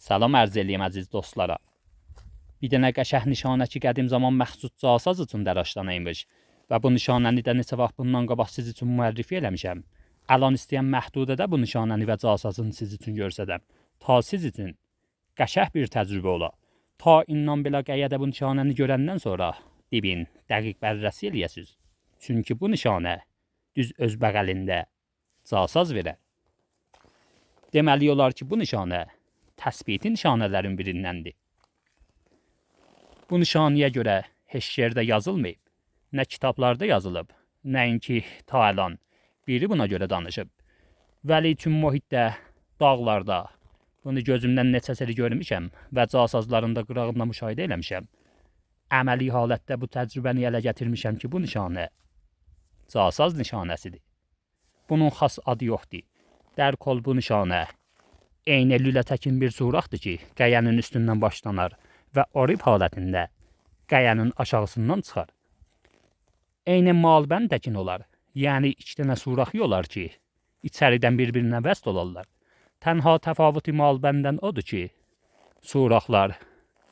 Salam ərz eləyəm əziz dostlara. Bir dənə qəşəng nişanə ki, qədim zaman məxsus casaz üçün dərəşdən imiş və bu nişanəni də neçə vaxt bundan qabaq siz üçün müərrifi eləmişəm. Əlan istəyən məhdudə də bu nişanəni və casazını siz üçün görsədəm. Ta siz üçün qəşəng bir təcrübə ola. Ta indən belə qəyyədə bu nişanəni görəndən sonra dibin dəqiq bərrəsi eləyəsiz. Çünki bu nişanə düz öz bəğəlində casaz verər. Deməli olar ki, bu nişanə təsbiti nişanələrin birindəndir. Bu nişanəyə görə heç yerdə yazılmayıb, nə kitablarda yazılıb, nəinki ta əlan biri buna görə danışıb. Vəli üçün mühitdə, dağlarda bunu gözümdən neçəsini görmüşəm və casazlarında qırağında müşahidə eləmişəm. Əməli halətdə bu təcrübəni ələ gətirmişəm ki, bu nişanə casaz nişanəsidir. Bunun xas adı yoxdur. Dərkol bu nişanə eynə lülətəkin bir suraxdır ki, qayənin üstündən başlanar və orib halətində qayənin aşağısından çıxar. Eynə malbənd təkin olar, yəni 2 dənə suraxı olar ki, içəridən bir-birinə vəsl olarlar. Tənha təfavütü malbəndən odur ki, suraxlar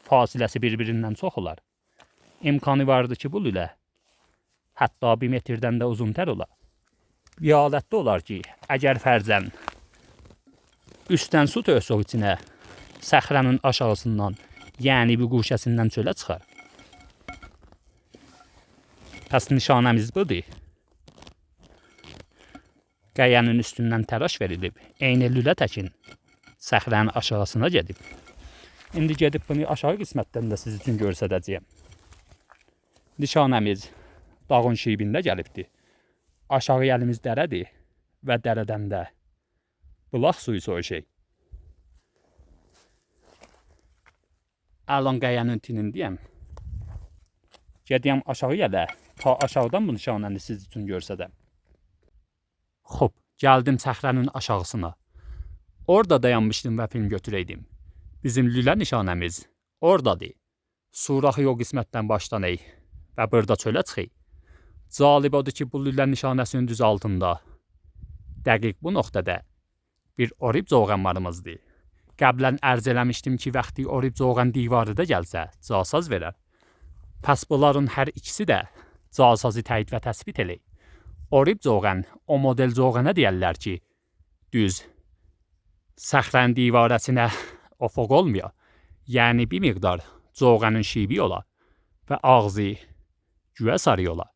fasiləsi bir-birindən çox olar. İmkanı vardır ki, bu lülə hətta 1 metrdən də uzuntər olar. Bir halətdə olar ki, əgər fərzən üstdən su töhsüq içinə səxrənin aşağısından, yəni bu quşəsindən çölə çıxar. Pəs nişanəmiz budur. Qayənin üstündən təraş verilib, eyni lülə təkin səxrənin aşağısına gedib. İndi gedib bunu aşağı qismətdən də siz üçün görsədəcəyəm. Nişanəmiz dağın şibində gəlibdir. Aşağı əlimiz dərədir və dərədən də bulaq suyu soyuşur. Əlan qayənin tinindəyəm. Gediyəm aşağı yerə, ta aşağıdan bu nişanəni siz üçün görsədəm. Xoş, gəldim səxrənin aşağısına. Orada dayanmışdım və film götürəydim. Bizim lülə nişanəmiz oradadır. Suraxı o qismətdən başlanır və burada çölə çıxır. Cəlib odur ki, bu lülə nişanəsinin düz altında, dəqiq bu nöqtədə bir orib zoğanlarımızdır. Qəblən ərz eləmişdim ki, vaxtı orib zoğan divarı da gəlsə, casaz verər. Pəs bunların hər ikisi də casazı təyid və təsbit eləyir. Orib zoğan, o model zoğana deyərlər ki, düz səxrən divarəsinə ofoq olmuyor. Yəni bir miqdar zoğanın şibi ola və ağzı güyə sarı ola.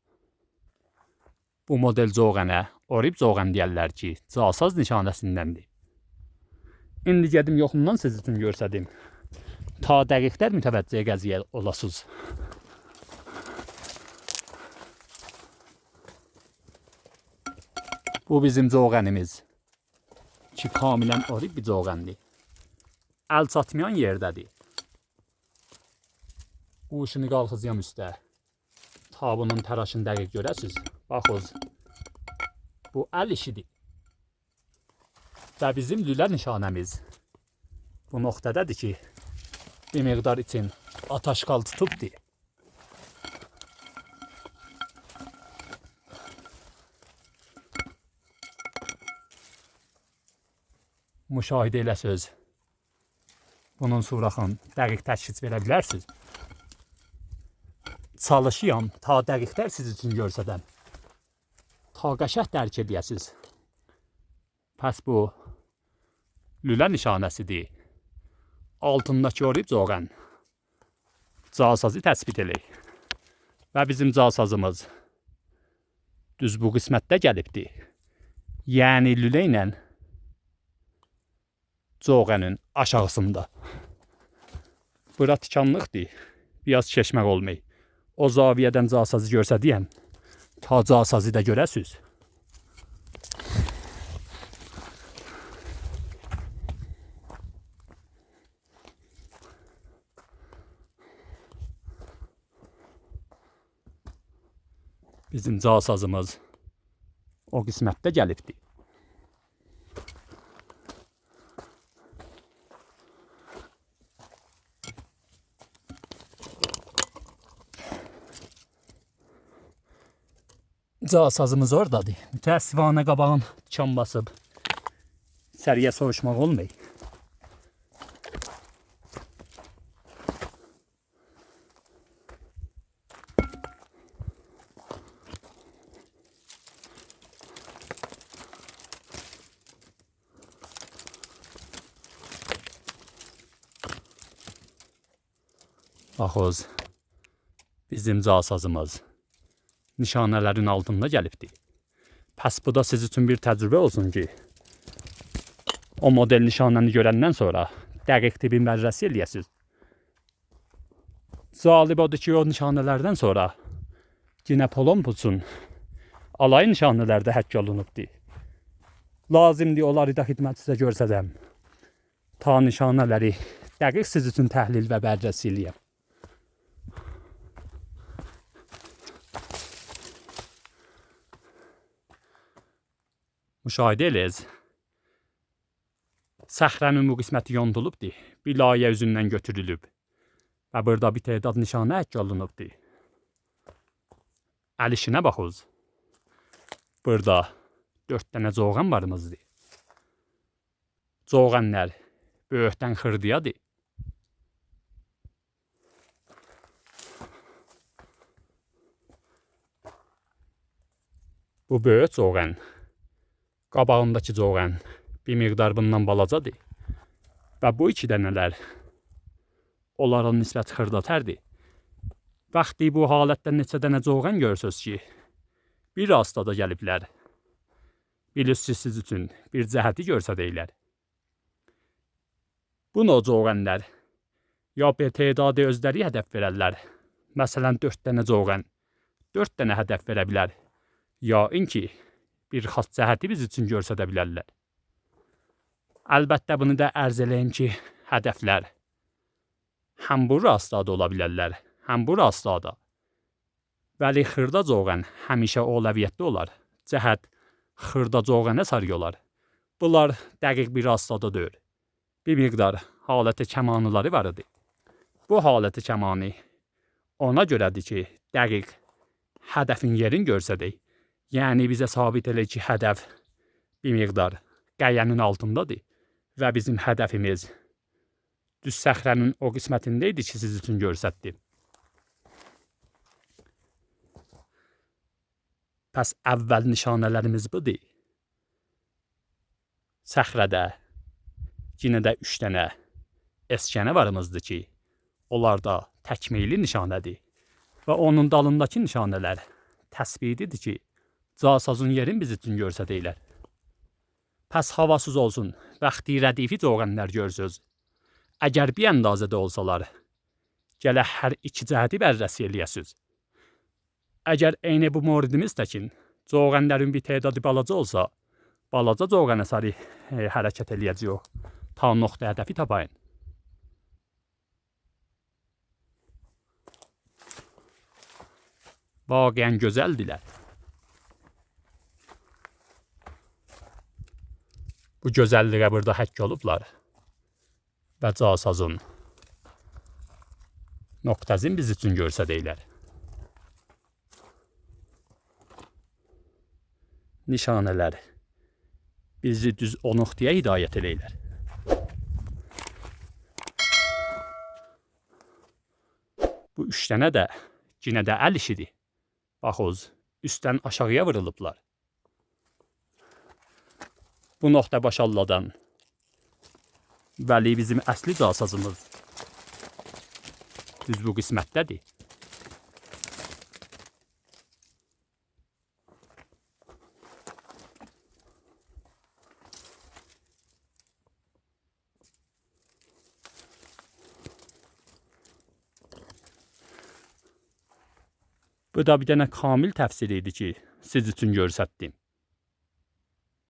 Bu model zoğana orib zoğan deyərlər ki, casaz nişanəsindəndir. İndi gedim yoxundan siz üçün görsədim. Ta dəqiqlər mütəvəccəyə qəziyə olasınız. Bu bizim zoğanımız ki, kamilən orib bir zoğandır. Əl çatmayan yerdədir. Quşunu qalxızıyam üstə. Ta bunun təraşını dəqiq görəsiniz. Baxız, bu əl işidir. Və bizim lülə nişanəmiz bu nöqtədədir ki, bir miqdar için ataşqal tutubdur. Müşahidə eləsiniz. Bunun suraxın dəqiq təşxis verə bilərsiniz. Çalışıyam, ta dəqiqlər siz üçün görsədəm. Ta qəşəng dərk edəsiniz. Pəs bu lülə nişanəsidir. Altındakı orib zoğan casazı təsbit eləyir. Və bizim casazımız düz bu qismətdə gəlibdir. Yəni lülə ilə zoğanın aşağısında. Bura tikanlıqdır. Biraz keçmək olmayı. O zaviyədən casazı görsədiyəm. Ta casazı da görəsiniz. Bizim casazımız o qismətdə gəlibdir. Casazımız oradadır. Mütəəssifانə qabağın tikan basıb. İçəriyə soğuşmaq olmayır. Baxız, bizim casazımız nişanələrin altında gəlibdir. Pəs bu da siz üçün bir təcrübə olsun ki, o model nişanəni görəndən sonra dəqiq tipi mərrəsi eləyəsiniz. Cəlib odur ki, o nişanələrdən sonra yine Polompus'un alay nişanələrdə həkk olunubdur. Lazımdır onları da xidmət sizə görsədəm. Ta nişanələri dəqiq siz üçün təhlil və bərrəsi eləyəm. Müşahidə eləyiz. Səxrənin bu qisməti yontulubdur. Bir layə üzündən götürülüb. Və burada bir tədad nişanə həkk olunubdur. Əl işinə baxız. Burada 4 dənə coğan varımızdır. Coğanlar böyükdən xırdiyadır. Bu böyük coğan. Qabağındakı coğan bir miqdar bundan balacadır. Və bu 2 dənələr onların nisbət xırdatərdir. Vaxtı bu halətdə neçə dənə coğan görürsünüz ki, bir rastada gəliblər. Bilirsiniz siz üçün bir cəhəti görsədəylər. Bunu o coğanlar ya bir tedadı özləri hədəf verərlər. Məsələn 4 dənə coğan 4 dənə hədəf verə bilər. Ya inki bir xas cəhəti biz üçün görsədə bilərlər. Əlbəttə bunu da ərz eləyim ki, hədəflər həm bu rastada ola bilərlər, həm bu rastada. Vəli xırda coğan həmişə olaviyətdə olar. Cəhət xırda coğana sarıyorlar. Bunlar dəqiq bir rastada deyil. Bir miqdar haləti kəmanıları var idi. Bu haləti kəmanı ona görədir ki, dəqiq hədəfin yerini görsədik. Yəni bizə sabit elə ki, hədəf bir miqdar qayənin altındadır və bizim hədəfimiz düz səxrənin o qismətində idi ki, siz üçün görsətdim. Pəs əvvəl nişanələrimiz budur. Səxrədə yenə də 3 dənə eskənə varımızdır ki, onlar da təkmili nişanədir və onun dalındakı nişanələr təsbitidir ki, casazın yerin biz üçün görsədəylər. Pəs havasız olsun, vaxtı rədifi coğanlar görsüz. Əgər bir əndazədə olsalar, gələ hər 2 cəhəti bərrəsi eləyəsiz. Əgər eyni bu moridimiz təkin, coğanların bir tədadı balaca olsa, balaca coğana sarı hərəkət eləyəcək. Ta nöqtə hədəfi tapayın. Vaqiyən gözəldirlər. Bu gözəlliyə burada həkk olublar. Və casazın nöqtəzin biz üçün görsədəylər. Nişanələr bizi düz o nöqtəyə hidayət eləyirlər. Bu 3 dənə də yenə də əl işidir. Baxız, üstdən aşağıya vurulublar. Bu nöqtə başalladan vəli bizim əsli casazımız düz bu qismətdədir. Bu da bir dənə kamil təfsir idi ki, siz üçün görsətdim.